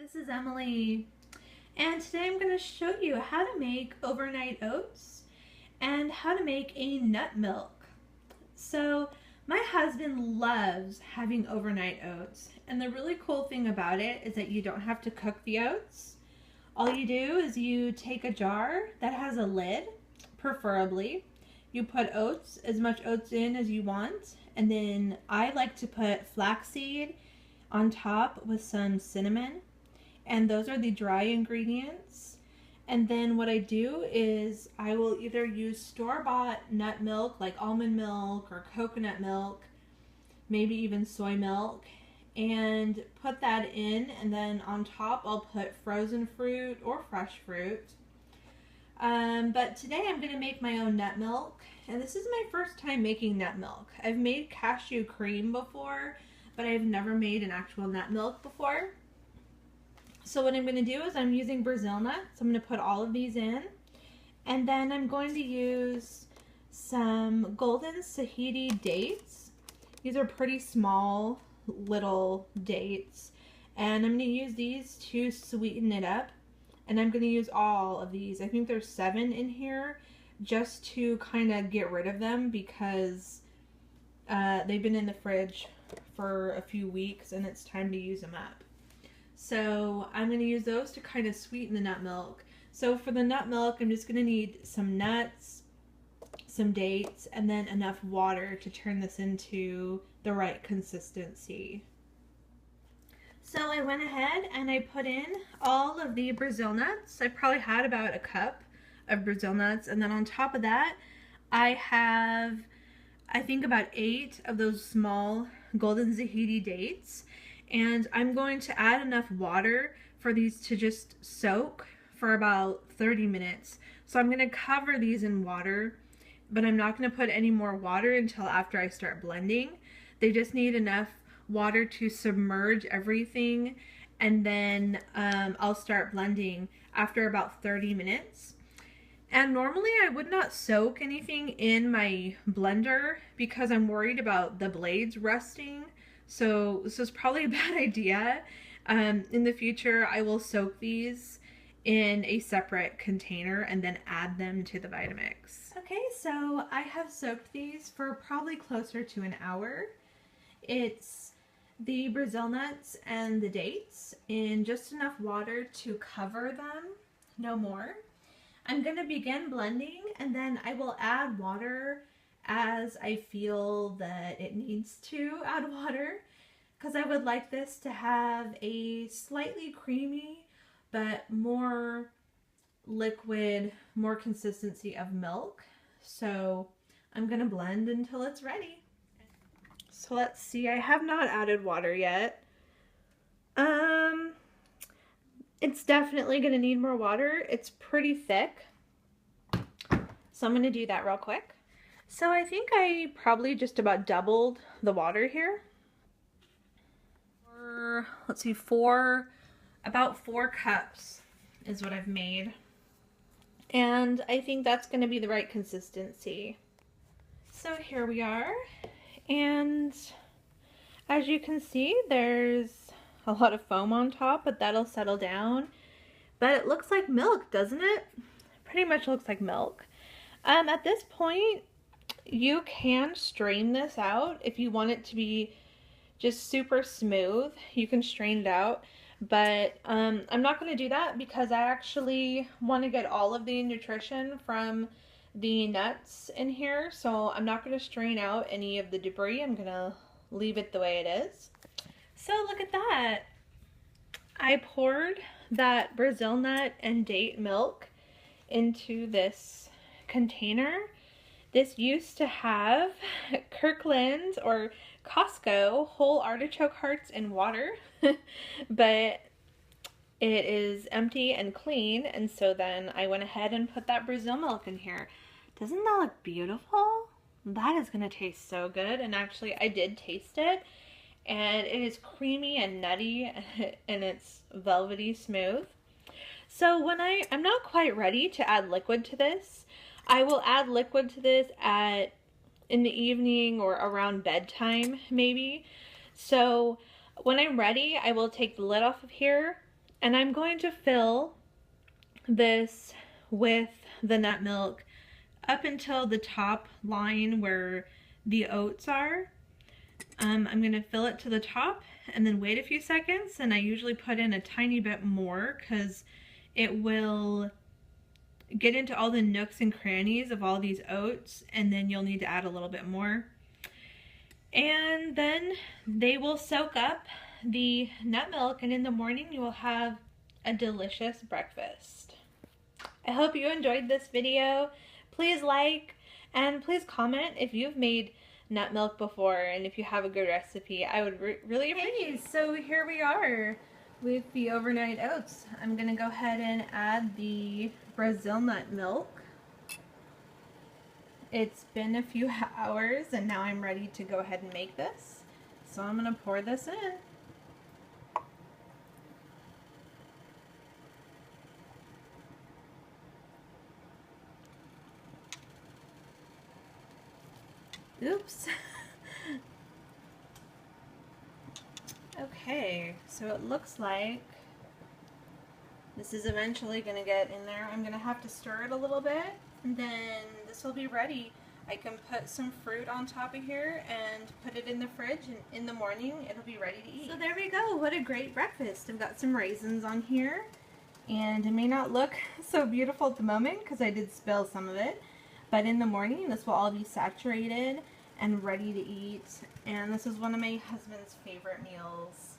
This is Emily, and today I'm going to show you how to make overnight oats and how to make a nut milk. So my husband loves having overnight oats, and the really cool thing about it is that you don't have to cook the oats. All you do is you take a jar that has a lid, preferably. You put oats, as much oats in as you want, and then I like to put flaxseed on top with some cinnamon, and those are the dry ingredients. And then what I do is I will either use store-bought nut milk like almond milk or coconut milk, maybe even soy milk, and put that in, and then on top I'll put frozen fruit or fresh fruit. But today I'm going to make my own nut milk, and this is my first time making nut milk. I've made cashew cream before, but I've never made an actual nut milk before. So what I'm going to do is I'm using Brazil nuts. I'm going to put all of these in, and then I'm going to use some golden Tahiti dates. These are pretty small little dates, and I'm going to use these to sweeten it up. And I'm going to use all of these. I think there's 7 in here, just to kind of get rid of them because they've been in the fridge for a few weeks and it's time to use them up. So I'm going to use those to kind of sweeten the nut milk. So for the nut milk, I'm just going to need some nuts, some dates, and then enough water to turn this into the right consistency. So I went ahead and I put in all of the Brazil nuts. I probably had about a cup of Brazil nuts, and then on top of that I have, I think, about 8 of those small golden Tahiti dates, and I'm going to add enough water for these to just soak for about 30 minutes. So I'm going to cover these in water, but I'm not going to put any more water until after I start blending. They just need enough water to submerge everything, and then I'll start blending after about 30 minutes. And normally I would not soak anything in my blender because I'm worried about the blades rusting, so this is probably a bad idea. In the future I will soak these in a separate container and then add them to the Vitamix. Okay, so I have soaked these for probably closer to an hour. It's the Brazil nuts and the dates in just enough water to cover them, no more. I'm going to begin blending, and then I will add water as I feel that it needs to add water, because I would like this to have a slightly creamy but more liquid, more consistency of milk. So I'm going to blend until it's ready. So let's see, I have not added water yet. It's definitely going to need more water. It's pretty thick. So I'm going to do that real quick. So I think I probably just about doubled the water here. Let's see, about 4 cups is what I've made. And I think that's going to be the right consistency. So here we are. And as you can see, there's a lot of foam on top, but that'll settle down. But it looks like milk, doesn't it? Pretty much looks like milk. At this point, you can strain this out if you want it to be just super smooth. You can strain it out, but I'm not going to do that because I actually want to get all of the nutrition from the nuts in here, so I'm not going to strain out any of the debris. I'm going to leave it the way it is. So look at that. I poured that Brazil nut and date milk into this container. This used to have Kirkland's or Costco whole artichoke hearts in water, but it is empty and clean, and so then I went ahead and put that Brazil milk in here. Doesn't that look beautiful? That is going to taste so good. And actually I did taste it, and it is creamy and nutty and it's velvety smooth. So when I'm not quite ready to add liquid to this, I will add liquid to this in the evening or around bedtime maybe. So when I'm ready, I will take the lid off of here And I'm going to fill this with the nut milk up until the top line where the oats are. I'm going to fill it to the top and then wait a few seconds, and I usually put in a tiny bit more because it will get into all the nooks and crannies of all these oats, and then you'll need to add a little bit more. And then they will soak up the nut milk, and in the morning you will have a delicious breakfast. I hope you enjoyed this video. Please like and please comment if you've made nut milk before and if you have a good recipe. I would really appreciate it. So here we are with the overnight oats. I'm gonna go ahead and add the Brazil nut milk. It's been a few hours and now I'm ready to go ahead and make this. So I'm gonna pour this in. Oops. Okay, so it looks like this is eventually going to get in there. I'm going to have to stir it a little bit, and then this will be ready. I can put some fruit on top of here and put it in the fridge, and in the morning it'll be ready to eat. So there we go. What a great breakfast. I've got some raisins on here, and it may not look so beautiful at the moment because I did spill some of it, but in the morning this will all be saturated and ready to eat, and this is one of my husband's favorite meals.